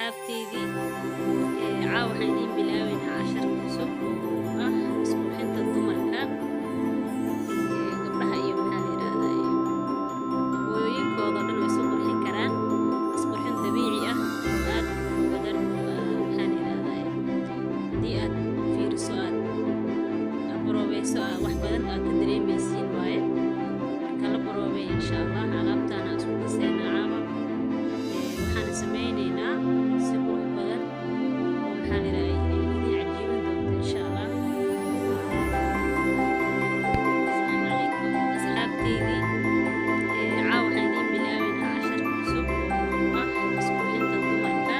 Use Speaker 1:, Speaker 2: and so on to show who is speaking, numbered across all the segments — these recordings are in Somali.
Speaker 1: asxaabteydii caawa waxaan idiin bilaabaynaa cashar cusub oo ah isqurxinta dumarka gabdhaha iyo maxaa la yiraahdaa hooyooyinkooda dhan way isku qurxin karaan isqurxin dabiici ah oo aad u badan maxaa la yiraahdaa haddii aad fiiriso aad baroobayso wax badan aad ka dareemaysiin waaye marka la baroobay insha allah alaabtaana isku kaseena caawa waxaan sameynaynaa si qurux badan oo maxaa la yiraahdaa idin cajiibin doonta insha allah. Assalaamu calaykum asxaabteydii caawa waxaan idiin bilaabaynaa cashar cusub oo ah isqurxinta dumarka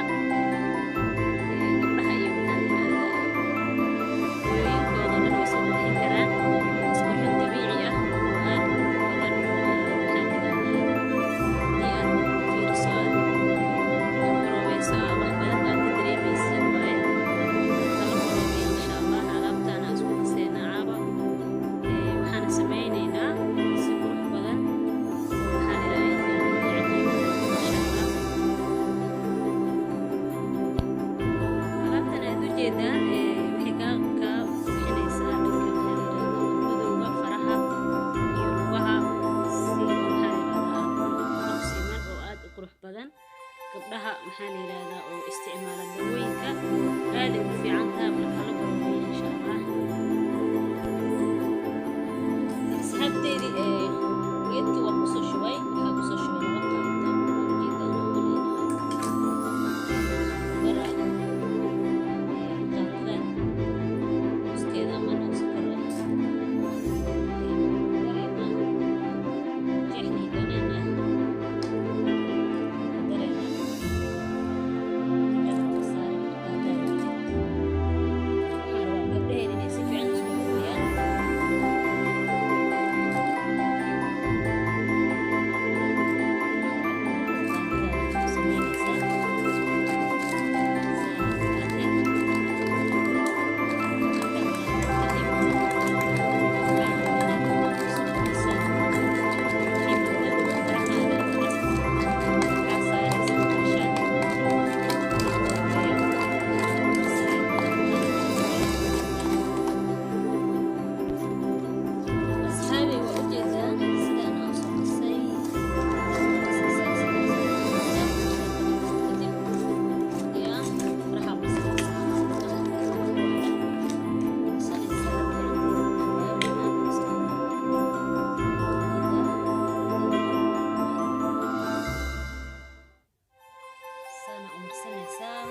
Speaker 1: gabdhaha iyo maxaa la yiraahdaa hooyooyinkooda dhan way isku qurxin karaan isqurxin dabiici ah oo aad u badan maxaa la yiraahdaa haddii aad fiiriso aad baroobayso wax badan aad ka dareemaysiin waaye marka la baroobay insha allah alaabtaana isku kaseena caawa waxaan sameynaynaa si qurux badan oo maxaa la yiraahdaa idin cajiibin doonta insha allah. alaabtan aad u jeedaan waxay ka bixinaysaa dhanka maxaa la yiraahdaa madowga faraha iyo lugaha si maxaa la yiraahdaa qurux siman oo aad u qurux badan gabdhaha maxaa la yiraahdaa oo isticmaala dawooyinka aad ay u fiican tahay marka la baroobay insha allah. asxaabteydii geedkii waa kusoo shubay waxaa kusoo shubay laba qaado ujeedaan oo leedahay qaadadan hoosteeda ama sokor ah dareena jeexnii daneena dareena ka saari markaa dareena waxaan rabaa gabdhaheena inay si fiican isku hubiyaan asxaabi waa ujeedaan sidaan aan soo qasay kadib yaa faraha sana umarsanaysaa